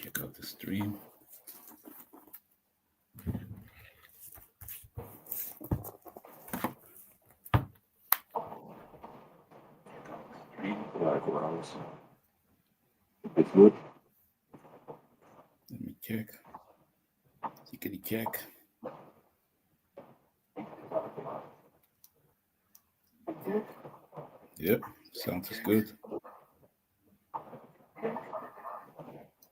Check out the stream. It's good. Let me check. Tickety check. Yep, sounds is good.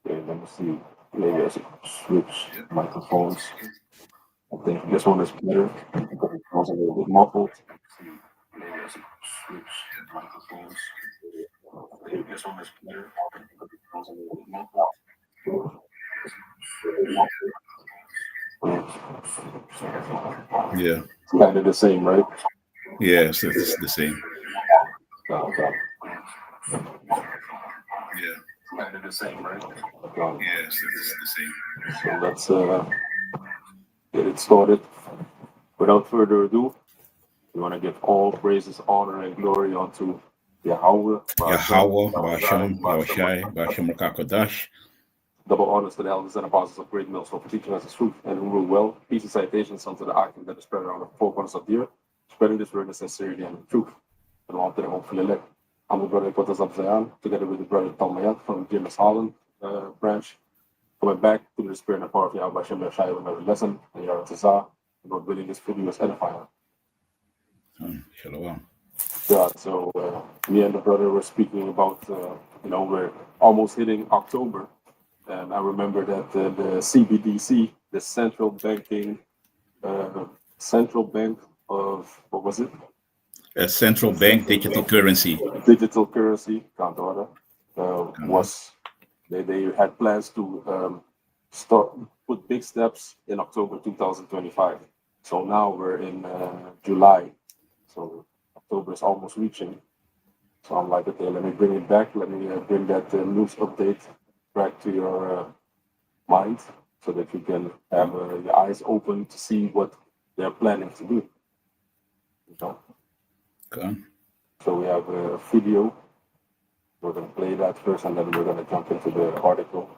Okay, let me see. Maybe I should switch microphones. I think this one is better because it sounds a little bit muffled. Maybe I should switch microphones. I think this one is better because it sounds a little bit muffled. Yeah. It's kind of the same, right? Yeah, so it's the same. Okay. Yeah. Kind of the same, right? Yeah, so it's the same. So let's get it started. Without further ado, we want to give all praises, honor, and glory unto Yahweh, Yahweh, Basham, Yahushai, Basham Rakakodash. Double honors to the elders and apostles of Great Mills for teaching us the truth and who rule well. Peace and citations unto the archon that is spread around the four corners of the earth, spreading this word in sincerity and in truth. And on to the hopeful elect. I'm the brother Kotas of Zion, together with the brother Talmayat from the James Holland branch, coming back to the spirit and power of Yahweh Hashem Yahshai with another lesson, and Yahweh Tazah, and God willing, this video is edifying. Shalom. Yeah, so me and the brother were speaking about, we're almost hitting October. And I remember that the CBDC, the central banking, central bank of, what was it? A central bank digital currency. Digital currency, Kantora, was, they had plans to put big steps in October 2025. So now we're in July. So October is almost reaching. So I'm like, okay, let me bring it back. Let me bring that news update back to your mind so that you can have your eyes open to see what they're planning to do. You know? Okay. So we have a video. We're going to play that first and then we're going to jump into the article.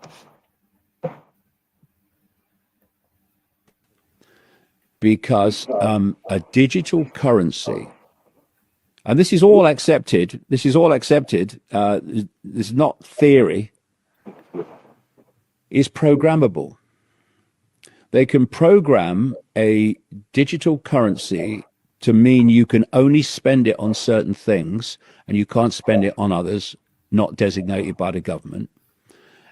Because a digital currency, and this is all accepted. This is not theory. Is programmable. They can program a digital currency to mean you can only spend it on certain things and you can't spend it on others not designated by the government.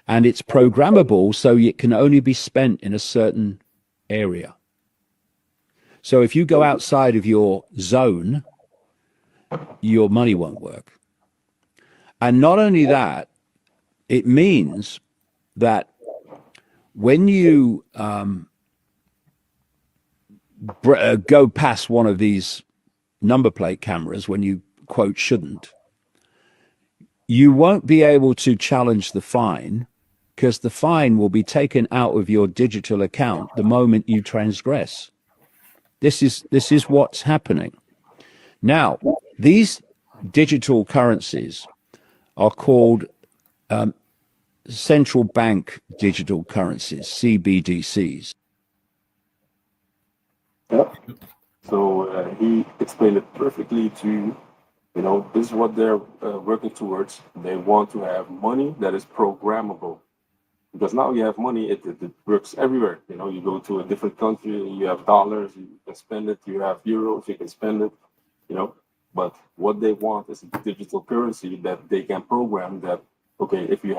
And it's programmable so it can only be spent in a certain area. So if you go outside of your zone, your money won't work. And not only that, it means that when you go past one of these number plate cameras, when you, quote, shouldn't, you won't be able to challenge the fine because the fine will be taken out of your digital account the moment you transgress. This is what's happening. Now, these digital currencies are called central bank digital currencies, CBDCs. Yep. So he explained it perfectly to you. This is what they're working towards. They want to have money that is programmable. Because now you have money, it works everywhere. You go to a different country, you have dollars, you can spend it. You have euros, you can spend it. But what they want is a digital currency that they can program that, okay, if you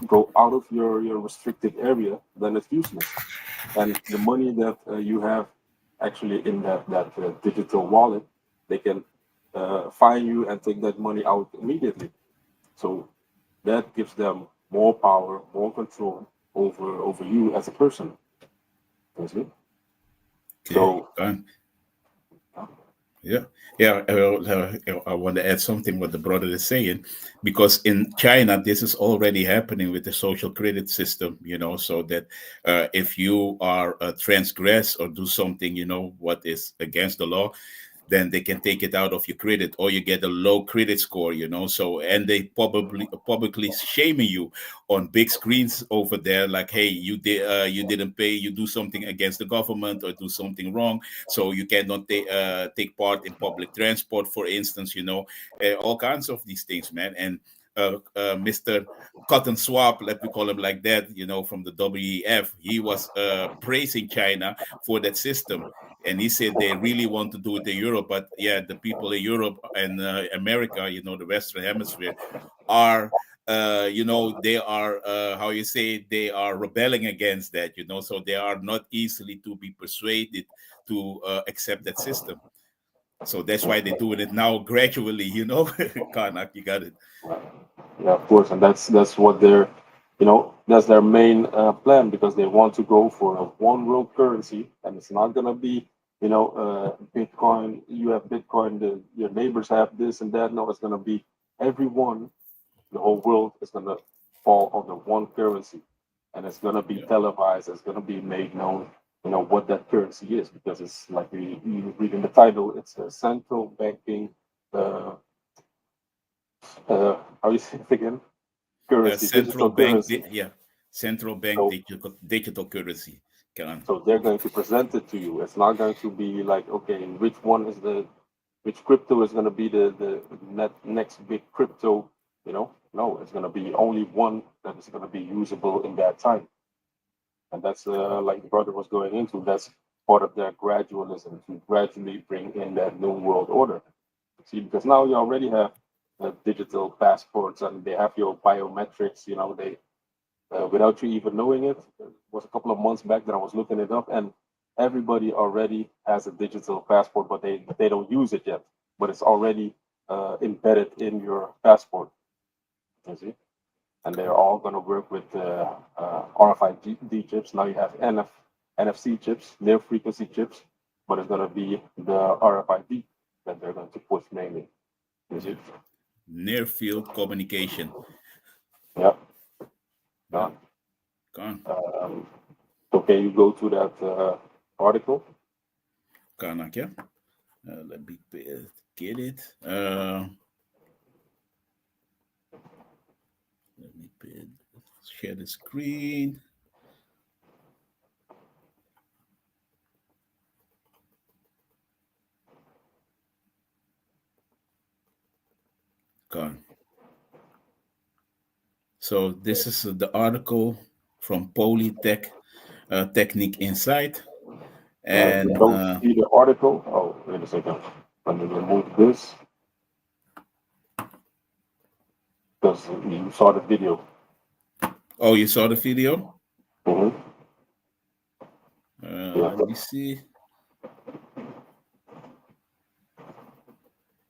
go out of your restricted area, then it's useless. And the money that you have actually in that digital wallet, they can fine you and take that money out immediately. So that gives them more power, more control over you as a person. You see? So. Yeah. I want to add something what the brother is saying, because in China this is already happening with the social credit system. So that if you are transgress or do something, what is against the law, then they can take it out of your credit, or you get a low credit score, so, and they probably publicly shaming you on big screens over there, like, hey, you didn't pay, you do something against the government or do something wrong, so you cannot take part in public transport, for instance, all kinds of these things, man. And Mr. Cotton Swab, let me call him like that, from the WEF, he was praising China for that system. And he said they really want to do it in Europe. But yeah, the people in Europe and America, the Western Hemisphere, are, they are, how you say, they are rebelling against that, so they are not easily to be persuaded to accept that system. So that's why they're doing it now gradually, Karnak, you got it. Yeah, of course, and that's what that's their main plan, because they want to go for a one world currency, and it's not gonna be, Bitcoin. You have Bitcoin, your neighbors have this and that. No, it's gonna be everyone, the whole world is gonna fall under one currency, and it's gonna be Yeah. televised. It's gonna be made known, what that currency is, because it's like you read in the title. It's a central banking. Uh, how you say it again? Currency, Central digital bank, currency. yeah, central bank So, digital currency. Come on. so they're going to present it to you. It's not going to be like, okay, which crypto is going to be the next big crypto, No, it's going to be only one that is going to be usable in that time. And that's like the brother was going into. That's part of their gradualism, to gradually bring in that new world order. See, because now you already have digital passports, and they have your biometrics. They without you even knowing it. It was a couple of months back that I was looking it up, and everybody already has a digital passport, but they don't use it yet. But it's already embedded in your passport. You see, and they're all going to work with RFID chips. Now you have NFC chips, near frequency chips, but it's going to be the RFID that they're going to push mainly. You see? Yeah. Near field communication. Yeah. Yeah. Done. Gone. So can you go to that article? Karnak, yeah. Let me get it. Let me share the screen. Gone. So this is the article from Polytech Technique Insight. You And don't see the article. Oh, wait a second. Let me remove this because you saw the video. oh, you saw the video? Hmm. Yeah, Let me see.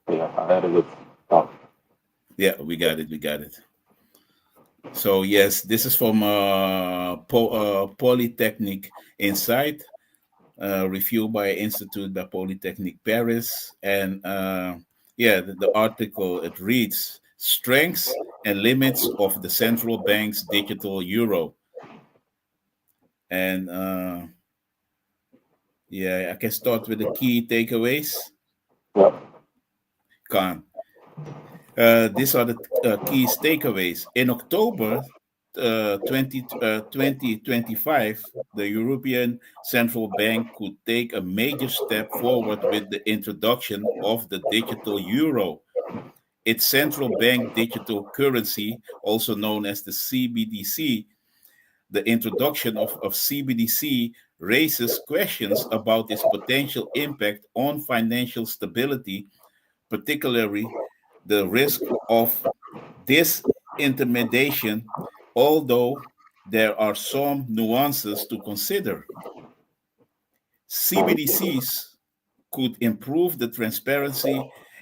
yeah, I added it. Oh, Yeah, we got it. We got it. So yes, this is from Polytechnic Insight, reviewed by Institute by Polytechnic Paris, and yeah, the article, it reads strengths and limits of the central bank's digital euro, and yeah, I can start with the key takeaways. yeah, Khan. These are the key takeaways. In October 2025, the European Central Bank could take a major step forward with the introduction of the digital euro. Its central bank digital currency, also known as the CBDC, the introduction of CBDC raises questions about its potential impact on financial stability, particularly the risk of disintermediation, although there are some nuances to consider. CBDCs could improve the transparency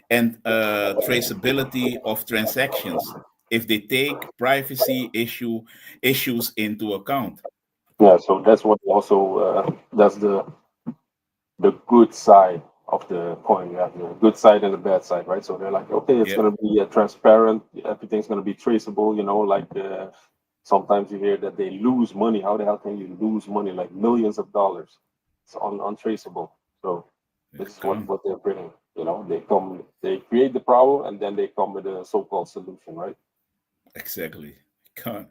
and traceability of transactions if they take privacy issues into account. yeah. So that's what also that's the good side of the coin. You have the good side and the bad side, right? So they're like, okay, it's Yeah, going to be transparent. Everything's going to be traceable. Like sometimes you hear that they lose money. How the hell can you lose money, like millions of dollars? It's untraceable. So this is what come. they're bringing. They create the problem, and then they come with a so-called solution, right? Exactly. Can't.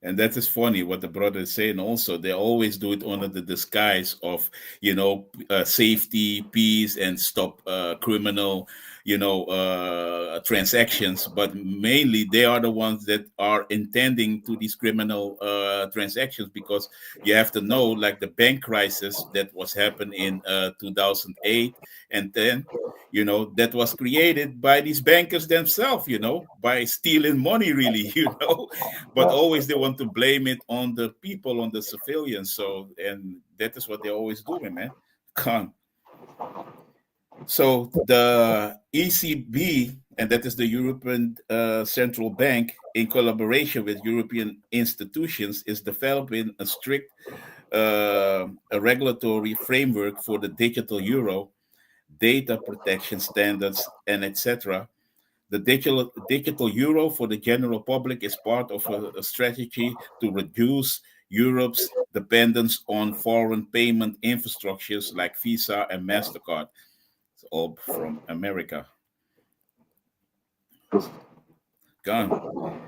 And that is funny what the brother is saying. Also, they always do it under the disguise of safety, peace, and stop criminal transactions, but mainly they are the ones that are intending to these criminal transactions, because you have to know, like the bank crisis that was happened in 2008 and 10, that was created by these bankers themselves, by stealing money, really, but Yeah. always they want to blame it on the people, on the civilians. So, and that is what they're always doing, man. Con. So the ECB, and that is the European Central Bank, in collaboration with European institutions, is developing a strict a regulatory framework for the digital euro, data protection standards, and etc. The digital euro for the general public is part of a strategy to reduce Europe's dependence on foreign payment infrastructures like Visa and MasterCard. It's all from America. Gone.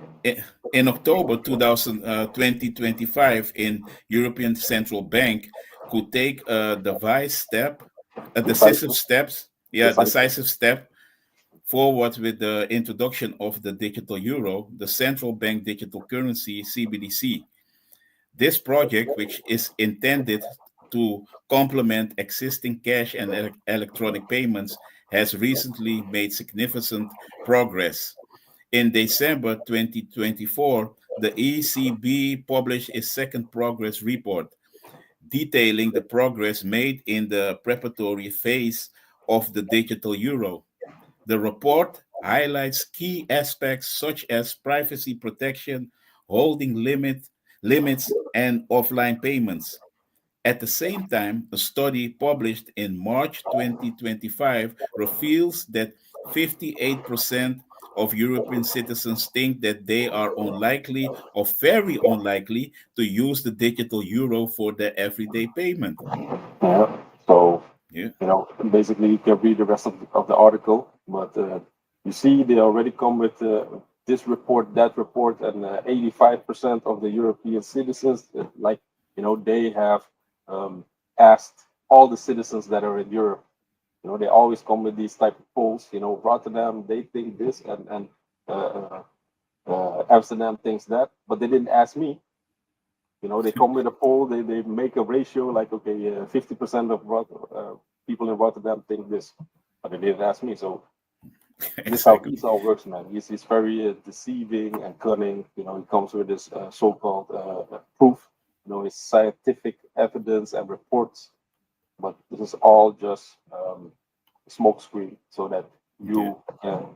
In October 2025, in European Central Bank could take a decisive Decisive. steps, yeah, Decisive. decisive step forward with the introduction of the digital euro, the central bank digital currency CBDC. This project, which is intended to complement existing cash and electronic payments, has recently made significant progress. In December 2024, the ECB published its second progress report, detailing the progress made in the preparatory phase of the digital euro. The report highlights key aspects such as privacy protection, holding limits, and offline payments. At the same time, a study published in March 2025 reveals that 58% of European citizens think that they are unlikely or very unlikely to use the digital euro for their everyday payment. Yeah. So, Yeah. basically, you can read the rest of the article, but you see, they already come with this report, that report, and 85% of the European citizens, they have um, asked all the citizens that are in Europe. They always come with these type of polls. Rotterdam, they think this, and uh, Amsterdam thinks that, but they didn't ask me. They come with a poll. They make a ratio like, okay, 50% of people in Rotterdam think this, but they didn't ask me. So this is how Exactly. Esau works, man. He's very deceiving and cunning. He comes with this so-called proof. His scientific evidence and reports, but this is all just smokescreen so that Yeah, you can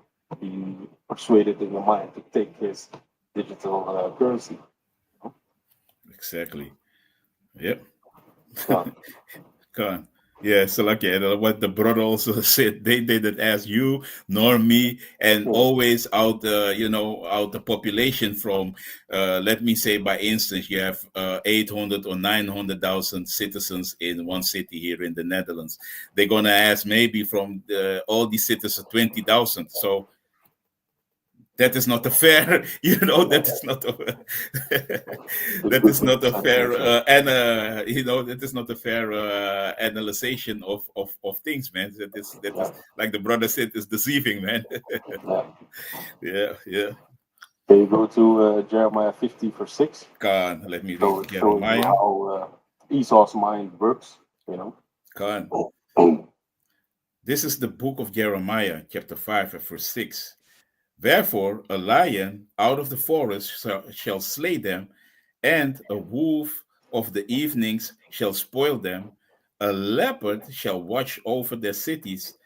be persuaded in your mind to take his digital currency. exactly. Yep. Uh, Come on. Yeah, so like yeah, what the brother also said, they didn't ask you nor me, and yeah, always out out the population from let me say, by instance, you have 800 or 900,000 citizens in one city here in the Netherlands. They're gonna ask maybe from all these citizens 20,000. So that is not a fair that is not a it's that good is for the not a fair percentage. and that is not a fair analyzation of things, man. That is Yeah, like the brother said, is deceiving, man. yeah. Yeah, yeah. Can you go to Jeremiah 50 verse 6? Khan, let me read So it shows you Jeremiah. how Esau's mind works, you know. Khan, this is the book of Jeremiah, chapter 5 and verse 6. Therefore, a lion out of the forest shall slay them, and a wolf of the evenings shall spoil them. A leopard shall watch over their cities.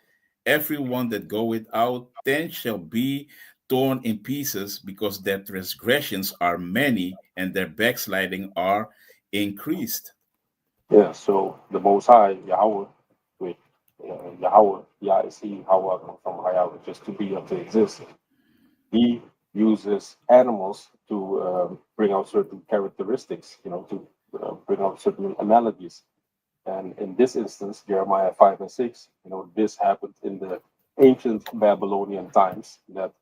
Everyone that goeth out then shall be torn in pieces, because their transgressions are many, and their backsliding are increased. Yeah, so the Most High, Yahweh, wait, Yahweh, Yah is He, Yahweh comes from Yahweh, just to be or to exist. He uses animals to bring out certain characteristics, to bring out certain analogies. And in this instance, Jeremiah 5 and 6, this happened in the ancient Babylonian times that,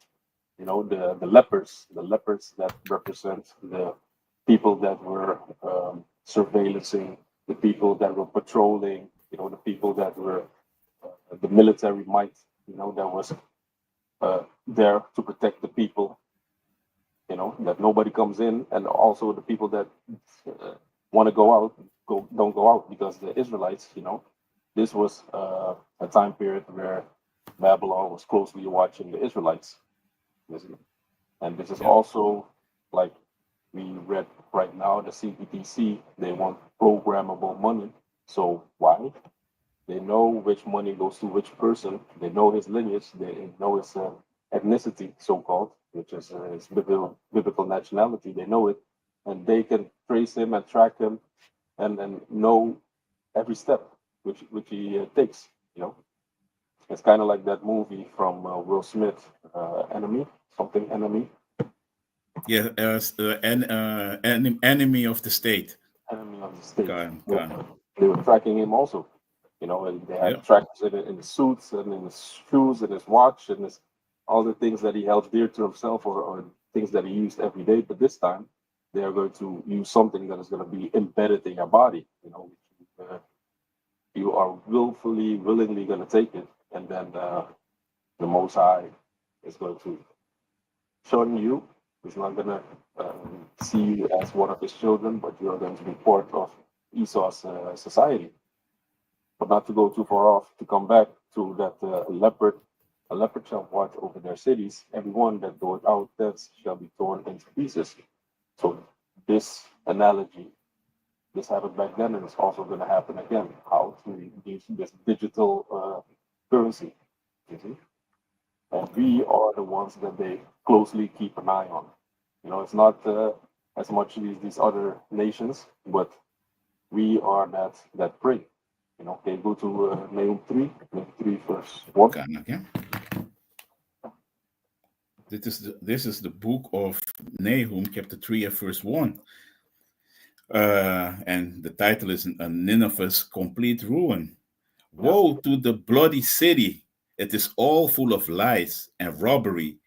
the lepers that represent the people that were surveillancing, the people that were patrolling, the people that were the military might, that was there to protect the people, that nobody comes in, and also the people that want to go out, don't go out because the Israelites, this was a time period where Babylon was closely watching the Israelites. And this is Yeah. also like we read right now, the CBDC, they want programmable money. So why? They know which money goes to which person. They know his lineage. They know his ethnicity, so called, which is his biblical nationality. They know it, and they can trace him and track him, and know every step which he takes. It's kind of like that movie from Will Smith, Enemy, something Enemy, Yeah, enemy of the state. Enemy of the State. Yeah. Kan. They were tracking him also. And they Yeah. had trackers in his suits and in his shoes and his watch and all the things that he held dear to himself, or things that he used every day. But this time, they are going to use something that is going to be embedded in your body. You are willingly going to take it, and then the Most High is going to shun you. He's not going to see you as one of his children, but you are going to be part of Esau's society. But not to go too far off, to come back to that a leopard shall watch over their cities. Everyone that goeth out thence shall be torn into pieces. So this analogy, this happened back then, and it's also going to happen again. How to use this digital currency, you see? And we are the ones that they closely keep an eye on. It's not as much as these other nations, but we are that prey. Okay, go to Nahum 3 verse 1. Kan, ja. This is the book of Nahum, chapter 3, and verse 1. And the title is Nineveh's Complete Ruin. Yeah, Woe to the bloody city! It is all full of lies and robbery.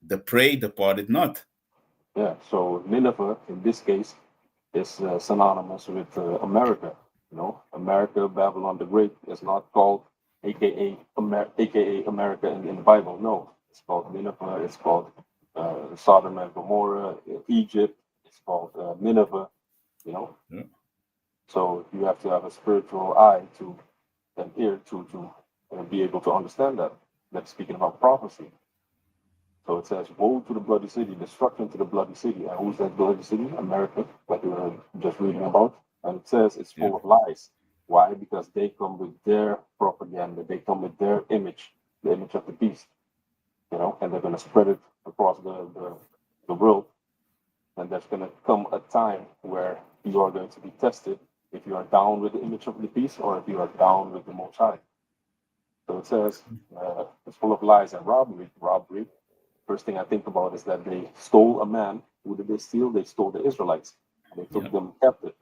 The prey departed not. yeah. So Nineveh, in this case, is synonymous with America. America, Babylon the Great is not called AKA America in the Bible. No, it's called Nineveh. It's called Sodom and Gomorrah, Egypt. It's called Nineveh. You know, Yeah. so you have to have a spiritual eye to and ear to be able to understand that. That's speaking about prophecy. So it says, "Woe to the bloody city, destruction to the bloody city." And who's that bloody city? America, like we were just reading about. And it says it's Yeah. full of lies. Why? Because they come with their propaganda. They come with their image, the image of the beast. And they're going to spread it across the world. And there's going to come a time where you are going to be tested if you are down with the image of the beast or if you are down with the Most High. So it says it's full of lies and robbery. Robbery. First thing I think about is that they stole a man. Who did they steal? They stole the Israelites. They took Yeah. them captive,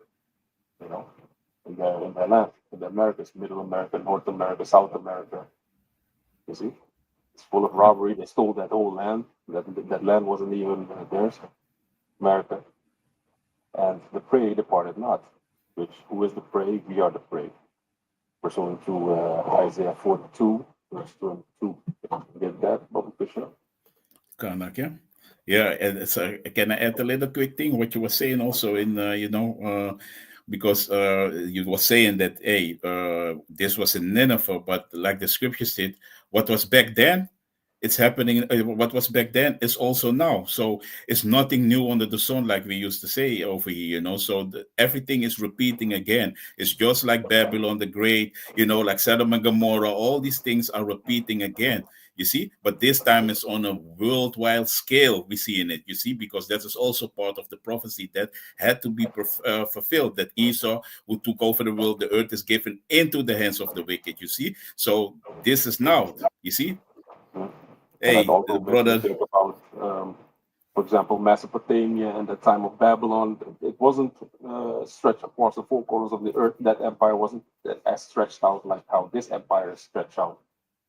in their land, in the Americas, Middle America, North America, South America. You see, it's full of Yeah. robbery. They stole that whole land. That land wasn't even theirs, America. And the prey departed not. Which who is the prey? We are the prey. Pursuant to Isaiah 42, verse 22. Get that, Bobby Fisher? Kan ik, yeah. Yeah, and can I add a little quick thing? What you were saying also because you were saying that, hey, this was in Nineveh, but like the scripture said, what was back then, it's happening. What was back then is also now. So it's nothing new under the sun, like we used to say over here. So everything is repeating again. It's just like Babylon the Great, like Sodom and Gomorrah. All these things are repeating again. You see, but this time it's on a worldwide scale. We see in it. You see, because that is also part of the prophecy that had to be fulfilled. That Esau, who took over the world, the earth is given into the hands of the wicked. You see, so this is now. You see, Mm. And that hey, also makes me brother. think about, for example, Mesopotamia and the time of Babylon. It wasn't stretched across the four corners of the earth, that empire wasn't as stretched out like how this empire is stretched out.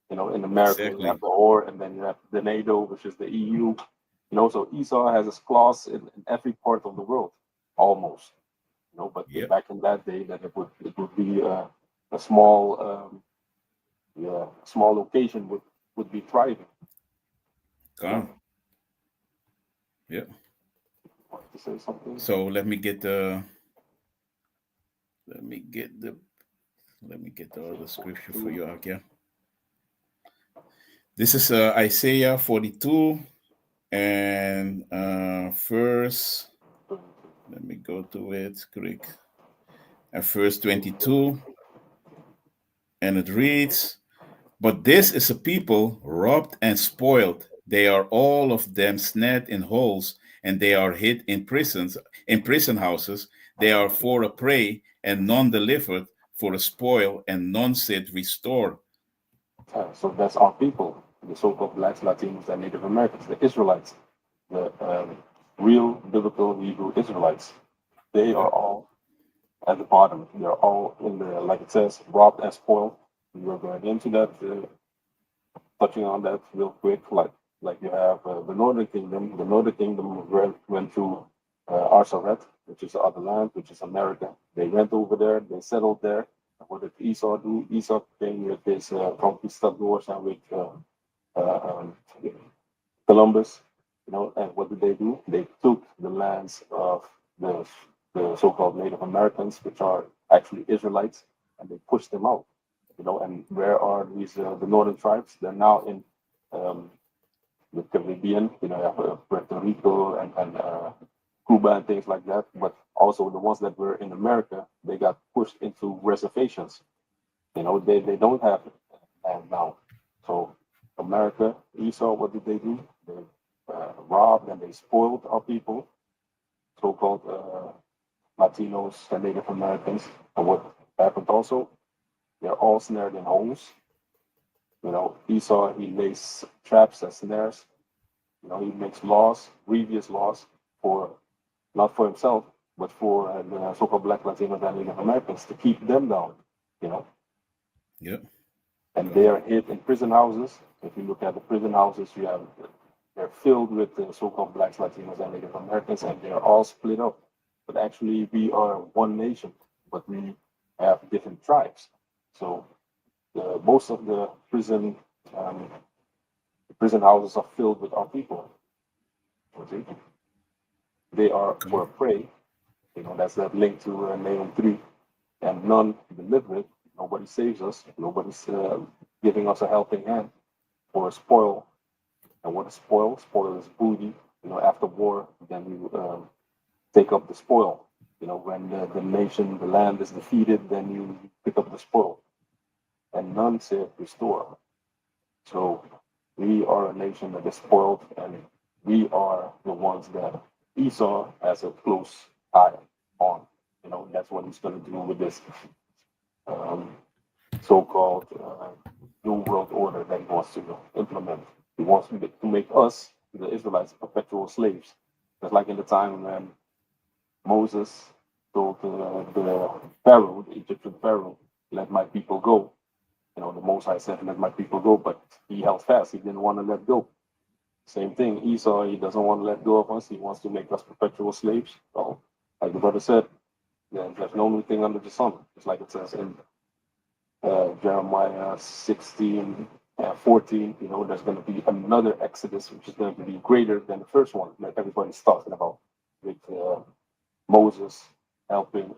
In America, you have Exactly. the OR, and then you have the NATO, which is the EU. So Esau has his claws in every part of the world, almost. But Yep. back in that day, that it would be a small yeah, a small location would be thriving. You know, Gone. Yep. Want to say something? So let me get the let me get the other Isaiah scripture for 42. you out here. This is Isaiah 42 and verse. Let me go to it quick. And verse 22, and it reads, "But this is a people robbed and spoiled. They are all of them snared in holes, and they are hid in prison houses. They are for a prey, and none delivered, for a spoil, and none said restore." So that's our people, the so-called blacks, Latinos, and Native Americans, the Israelites, the real biblical Hebrew Israelites. They are Yep. all at the bottom. They're all in the, like it says, robbed and spoiled. We're going into that, touching on that real quick. Like you have the Northern Kingdom. The Northern Kingdom went to Arsaret, which is the other land, which is America. They went over there. They settled there. What did Esau do? Esau came with his conquistadors and with Columbus, and what did they do? They took the lands of the, the so-called Native Americans, which are actually Israelites, and they pushed them out. And where are these the northern tribes? They're now in um, the Caribbean, Puerto Rico and Cuba and things like that. But also the ones that were in America, they got pushed into reservations. They don't have land now. So America, Esau, what did they do? They robbed and they spoiled our people, so-called Latinos and Native Americans. And what happened also? They're all snared in homes. Esau, he lays traps and snares. He makes laws, grievous laws, for not for himself, but for the so-called Black Latinos and Native Americans to keep them down. You know, Yep. and they Gone. are hid in prison houses. If you look at the prison houses, they're filled with the so-called Blacks, Latinos, and Native Americans, and they're all split up. But actually, we are one nation, but we have different tribes. So most of um, the prison houses are filled with our people. Okay? They are for Gone. a prey. That's that link to Nahum 3. And none deliver it. Nobody saves us. Nobody's giving us a helping hand or a spoil. And what is spoil? Spoil is booty. After war, then you take up the spoil. When the nation, the land is defeated, then you pick up the spoil. And none said restore. So we are a nation that is spoiled, and we are the ones that Esau has a close eye on. That's what he's going to do with this um, so-called new world order that he wants to implement. He wants to make us, the Israelites, perpetual slaves. Just like in the time when Moses told the Pharaoh, the Egyptian Pharaoh, let my people go. The Most High said, let my people go, but he held fast. He didn't want to let go. Same thing, Esau, he doesn't want to let go of us. He wants to make us perpetual slaves. So, like the brother said, there's no new thing under the sun. Just like it says in Jeremiah 16, 14, there's going to be another Exodus, which is going to be greater than the first one that everybody's talking about, with Moses helping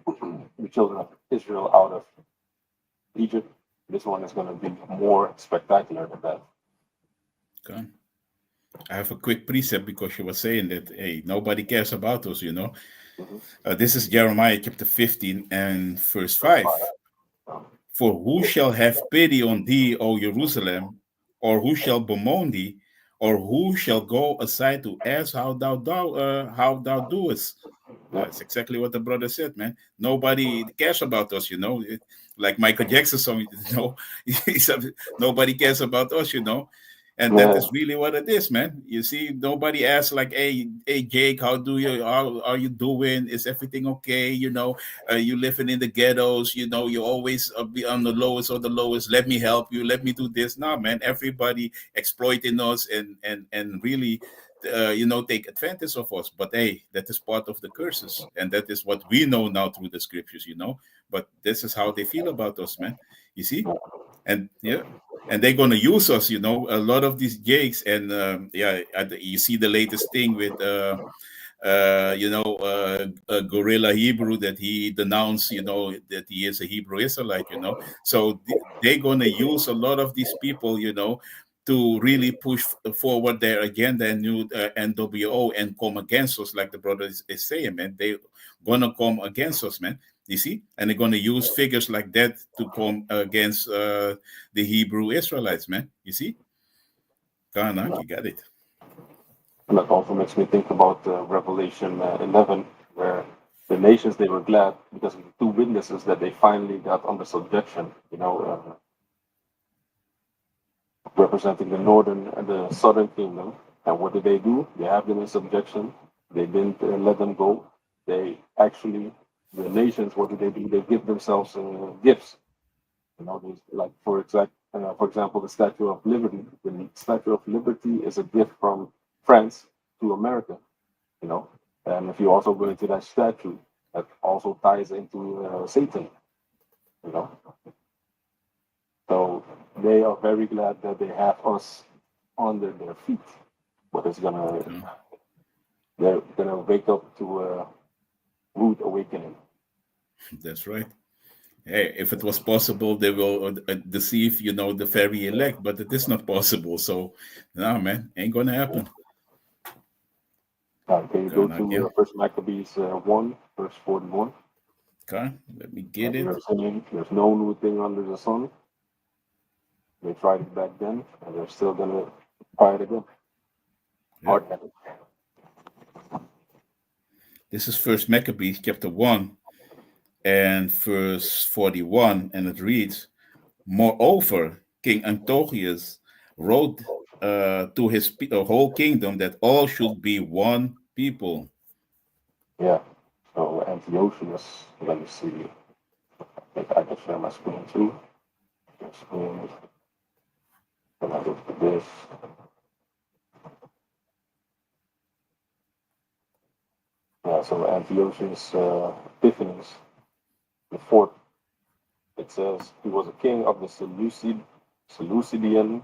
the children of Israel out of Egypt. This one is going to be more spectacular than that. Gone. I have a quick precept because you were saying that, hey, nobody cares about us. Mm-hmm. This is Jeremiah chapter 15 and verse Verse 5. 5. Um, For who shall have pity on thee, O Jerusalem? Or who shall bemoan thee? Or who shall go aside to ask how thou doest? yeah, It's exactly what the brother said, man. Nobody cares about us. Like Michael Jackson song, he said, nobody cares about us. And that Yeah. is really what it is, man. You see, nobody asks like, hey, Jake, how are you doing? Is everything okay? You living in the ghettos. You always be on the lowest of the lowest. Let me help you. Let me do this. No, man. Everybody exploiting us and really, take advantage of us. But hey, that is part of the curses, and that is what we know now through the scriptures. But this is how they feel about us, man. You see, and yeah, and they're gonna use us. A lot of these jakes, and you see the latest thing with Gorilla Hebrew, that he denounced, that he is a Hebrew Israelite. So they're gonna use a lot of these people, to really push forward their agenda and new NWO and come against us, like the brother is saying, man. They gonna come against us, man. You see, and they're gonna use figures like that to come against the Hebrew Israelites, man. You see, Karnak, you got it. And that also makes me think about Revelation 11, where the nations, they were glad because of the two witnesses that they finally got under subjection, representing the northern and the southern kingdom. And what did they do? They have them in subjection. They didn't let them go. They actually, the nations, what do? They give themselves gifts. Like for example, the Statue of Liberty. The Statue of Liberty is a gift from France to America. You know, and if you also go into that statue, that also ties into Satan. You know, so they are very glad that they have us under their feet. But Yeah, they're gonna wake up to a rude awakening. that's right. Hey, if it was possible, they will deceive, the very elect, but it is not possible. So, no, man, ain't gonna happen. Can you go Karnak, to yeah. First Maccabees 1, verse 41? Okay, let me And get we it. are saying there's no new thing under the sun. They tried it back then, and they're still gonna try it again. Yeah, Hard-headed. this is First Maccabees chapter 1 and verse 41, and it reads, "Moreover, King Antiochus wrote to his whole kingdom that all should be one people." Yeah. So Antiochus, let me see. I think I can share my screen too. Your screen. When I look at this. Yeah, so Antiochus Epiphanes, the fourth, it says he was a king of the Seleucidian, Seleucidian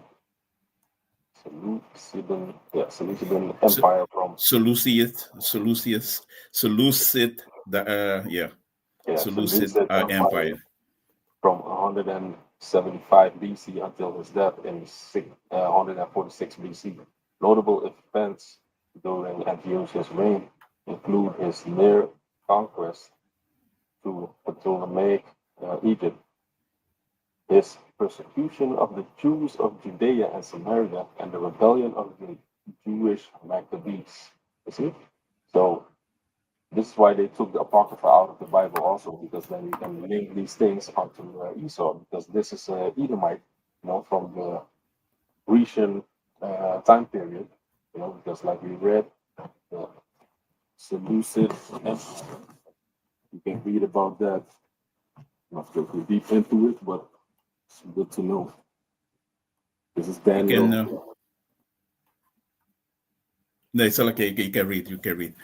So, Empire from Seleucid, the Seleucid Seleucid Empire Empire. from 175 BC until his death in 146 BC. Notable events during Antiochus' reign include his near conquest to Ptolemaic Egypt, his persecution of the Jews of Judea and Samaria, and the rebellion of the Jewish Maccabees. You see? So this is why they took the Apocrypha out of the Bible also, because then you can link these things onto Esau, because this is Edomite, from the Grecian time period, because like we read, the Seleucid Empire, you can read about that. Not go too deep into it, but it's good to know. This is You can, Daniel. no, it's okay. You can read. You can read.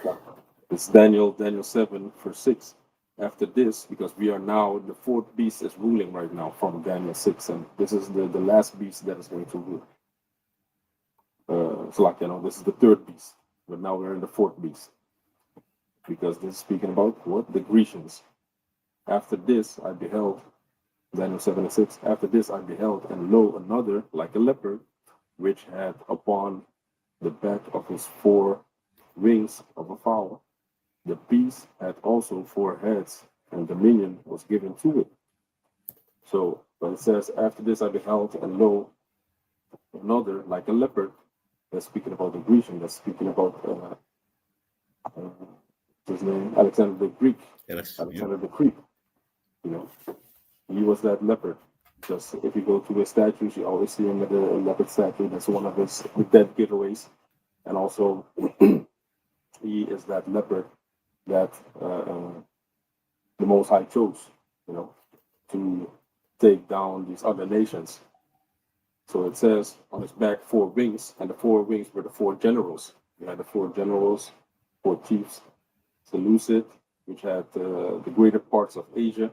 It's Daniel 7, verse 6. After this, because we are now, the fourth beast is ruling right now from Daniel 6, and this is the last beast that is going to rule. It's like, this is the third beast, but now we're in the fourth beast, because this is speaking about what? The Grecians. After this, I beheld, Daniel 7 and 6, after this I beheld, and lo, another, like a leopard, which had upon the back of his four wings of a fowl. The beast had also four heads, and dominion was given to it. So when it says, after this I beheld, and lo, another like a leopard, that's speaking about the Grecian, that's speaking about his name, Alexander the Greek, Alex, yeah. Alexander the Greek, you know, he was that leopard. Just if you go to his statues, you always see him with a leopard statue. That's one of his dead giveaways. And also, he is that leopard that the Most High chose, you know, to take down these other nations. So it says on his back 4 wings, and the 4 wings were the 4 generals. You had the 4 generals, 4 chiefs, Seleucid, which had the greater parts of Asia,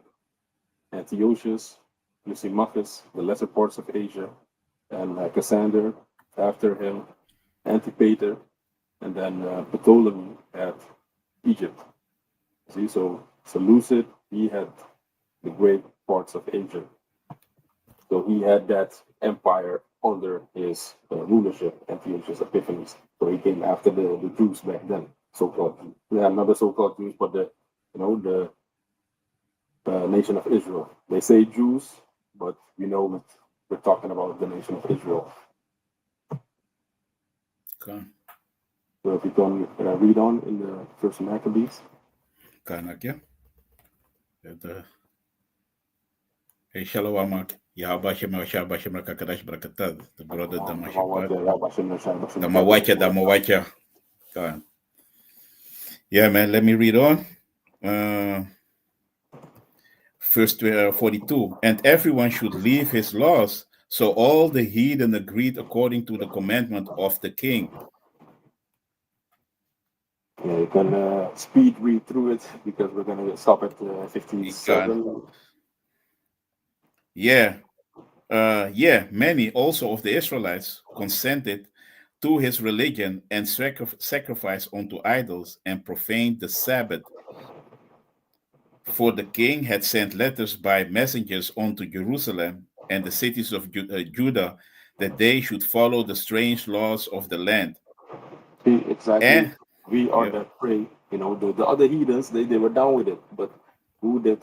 Antiochus, Lysimachus, the lesser parts of Asia, and Cassander after him, Antipater, and then Ptolemy at Egypt. See, so Seleucid, he had the great parts of Asia. So he had that empire under his rulership, Antiochus Epiphanes. So he came after the Jews back then, so-called Jews. We had another so-called Jews, but the nation of Israel. They say Jews, but we're talking about the nation of Israel. Okay. So if you can read on in the First Maccabees. Kan ik, ja? Hey, shalom, Mark. Ya Bashem, Bashem, Kakadash, Brakatad, the brother Damashapat. Damawacha. God. Yeah, man, let me read on. Verse 42. And everyone should leave his laws. So all the heathen agreed according to the commandment of the king. Yeah, you can speed read through it because we're going to stop at 57. Yeah, many also of the Israelites consented to his religion and sacrifice unto idols and profaned the Sabbath. For the king had sent letters by messengers unto Jerusalem and the cities of Judah that they should follow the strange laws of the land. See, exactly. And We are that prey. The other heathens, they were down with it. But who did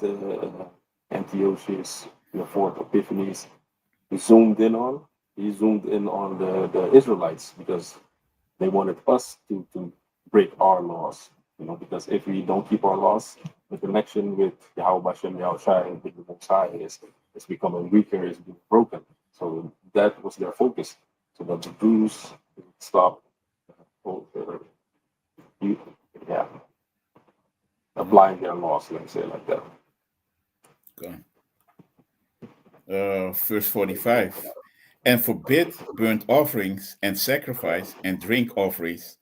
Antiochus, the fourth Epiphanes, zoomed in on? He zoomed in on the Israelites because they wanted us to break our laws. Because if we don't keep our laws, the connection with Yahweh Hashem, Yahweh Shai, with the Most High is becoming weaker, is being broken. So that was their focus. So that the Jews stop applying their laws, let me say it like that. Okay. Verse 45. And forbid burnt offerings and sacrifice and drink offerings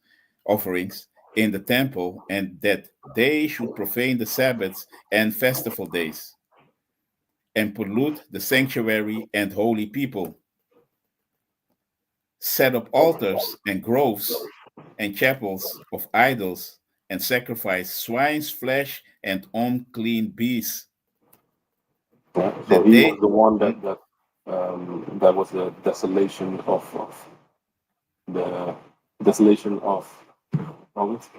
in the temple, and that they should profane the Sabbaths and festival days, and pollute the sanctuary and holy people, set up altars and groves and chapels of idols, and sacrifice swine's flesh and unclean beasts. Yeah, so he was the one that was the desolation of the desolation of province.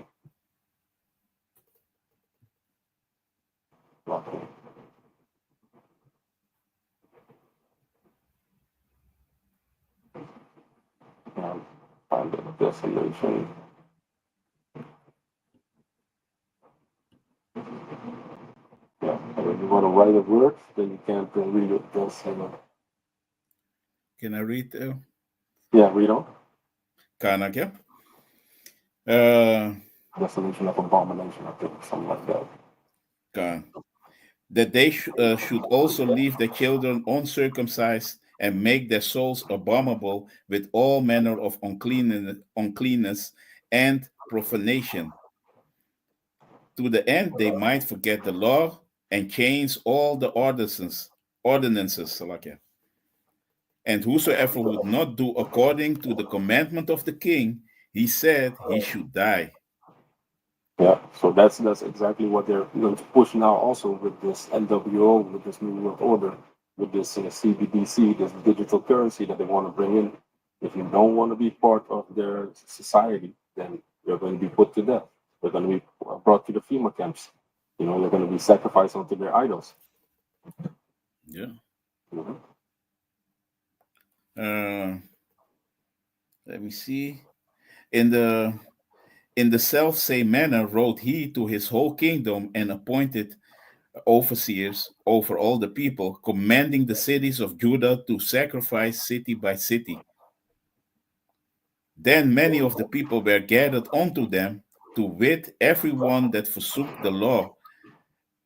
Find the desolation. Yeah, and if you want to write a word, then you can't read it. Can I read? Yeah, read on. Kan ik, ja? Desolation of abomination, I think, something like that. That they should also leave their children uncircumcised and make their souls abominable with all manner of uncleanness and profanation, to the end they might forget the law and change all the ordinances. And whosoever would not do according to the commandment of the king, he said he should die. Yeah, so that's exactly what they're going to push now also with this NWO, with this New World Order, with this CBDC, this digital currency that they want to bring in. If you don't want to be part of their society, then you're going to be put to death. They're going to be brought to the FEMA camps. They're going to be sacrificed unto their idols. Yeah. Mm-hmm. Let me see. In the self same manner wrote he to his whole kingdom and appointed overseers over all the people, commanding the cities of Judah to sacrifice city by city. Then many of the people were gathered unto them, to wit, everyone that forsook the law,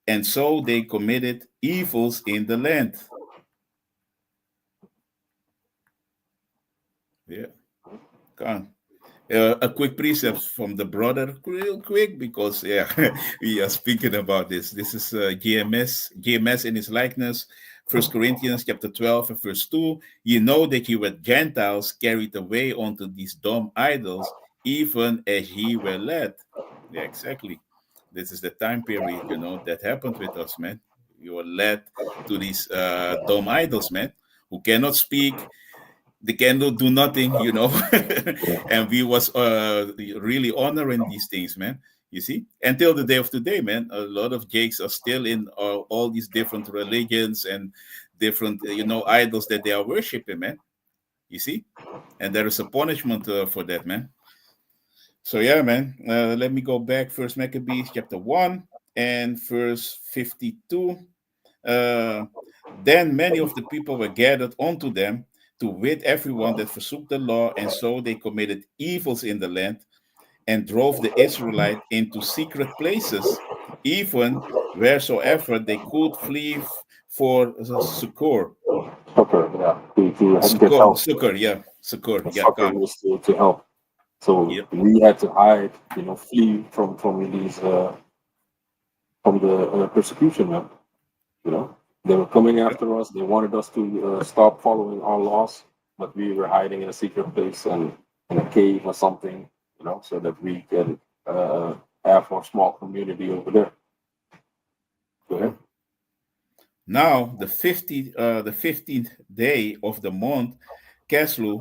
and so they committed evils in the land. Yeah, come. A quick precept from the brother, real quick, because yeah, we are speaking about this. This is GMS in his likeness. First Corinthians chapter 12 and verse 2. You know that you were Gentiles carried away onto these dumb idols, even as ye were led. Yeah, exactly. This is the time period, that happened with us, man. You were led to these dumb idols, man, who cannot speak, the candle do nothing, Yeah. and we was really honoring these things, man. You see, until the day of today, man, a lot of jakes are still in all these different religions and different idols that they are worshiping, man. You see, and there is a punishment for that, man. So yeah, man, let me go back. First Maccabees chapter 1 and verse 52. uh, then many of the people were gathered unto them, to wit, everyone that forsook the law, and so they committed evils in the land, and drove the Israelite into secret places, even wheresoever they could flee for succor. Succor, yeah. To get help. Yeah, succor, The yeah, succor come. was to help. So Yep, we had to hide, flee from these from the persecution, man. You know, they were coming yep, after us. They wanted us to stop following our laws, but we were hiding in a secret place and in a cave or something, so that we can have our small community over there. Go ahead. come. Now the 15th day of the month, Keslu,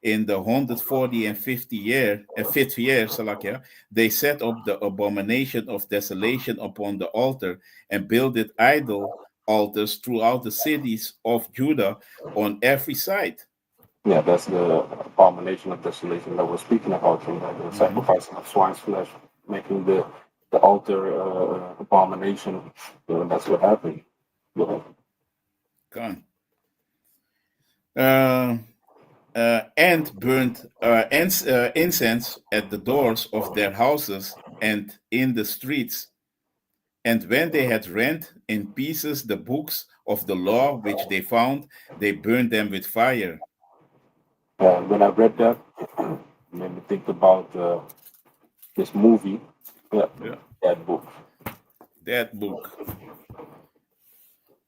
in the 140 and fifth year, Salakia, they set up the abomination of desolation upon the altar, and builded idol altars throughout the cities of Judah on every side. Yeah, that's the abomination of desolation that we're speaking about, the Mm-hmm. sacrificing of swine's flesh, making the altar abomination. That's what happened. Go ahead. Uh, and burnt incense at the doors of their houses and in the streets. And when they had rent in pieces the books of the law which they found, they burned them with fire. When I read that, it made me think about this movie, yeah, Yeah, that book. that book.